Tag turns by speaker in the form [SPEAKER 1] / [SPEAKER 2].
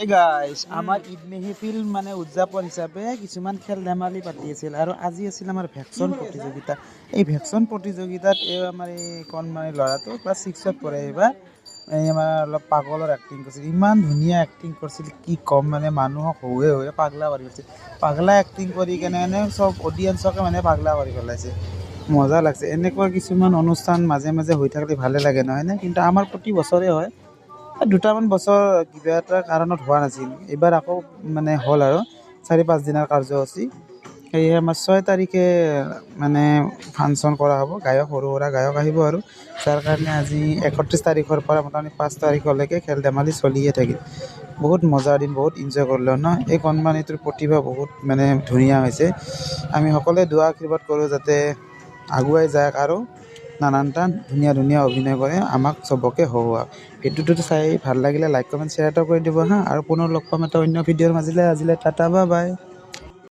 [SPEAKER 1] এই গাইস আমাৰ ঈদ মেহফিল মানে উদযাপন হিচাপে কিছুমান খেল ধেমালি পাতি আছিল আৰু আজি আছিল আমাৰ ভেকচন প্ৰতিযোগিতা। এই ভেকচন প্ৰতিযোগিতাত আমাৰ এই কণমানি ল'ৰাটো ক্লাছ 6ত পঢ়ে এইবাৰ। এই আমাৰ অলপ পাগলৰ এক্টিং কৰিছিল, ইমান ধুনীয়া এক্টিং কৰিছিল কি ক'ম, মানে মানুহক হয়ে হয়ে পাগলা কৰি দিছিল। পাগলা এক্টিং কৰি কেনে চব অডিয়েঞ্চকে মানে পাগলা কৰি পেলাইছে। মজা লাগছে। এনেকুৱা কিছুমান অনুষ্ঠান মাজে মাজে হৈ থাকিলে ভালে লাগে নহয়নে? কিন্তু আমাৰ প্ৰতি বছৰে হয়। দুটামান বছৰ কিবা এটা কাৰণত হোৱা নাছিল, এইবাৰ আকৌ মানে হ'ল আৰু 4-5 দিনৰ কাৰ্যসূচী। সেয়ে আমাৰ 6 তাৰিখে মানে ফাংচন কৰা হ'ব, গায়ক সৰু সুৰা গায়ক আহিব আৰু যাৰ কাৰণে আজি 31 তাৰিখৰ পৰা মোটামুটি 5 তাৰিখলৈকে খেল ধেমালি চলিয়ে থাকিল। বহুত মজাৰ দিন, বহুত এনজয় কৰিলোঁ ন। এই কণমানিটোৰ প্ৰতিভা বহুত মানে ধুনীয়া হৈছে। আমি সকলোৱে দুৱা আশীৰ্বাদ কৰোঁ যাতে আগুৱাই যাওক আৰু নানানটা ধুনীয়া ধুনীয়া অভিনয় কৰে, আমাক চবকে হহুৱাওক। ভিডিঅ'টো চাই ভাল লাগিলে লাইক কমেণ্ট শ্বেয়াৰ এটা কৰি দিব হা। আৰু পুনৰ লগ পাম এটা অন্য ভিডিঅ'ৰ মাজেৰে। আজিলৈ টাটা বাই বাই।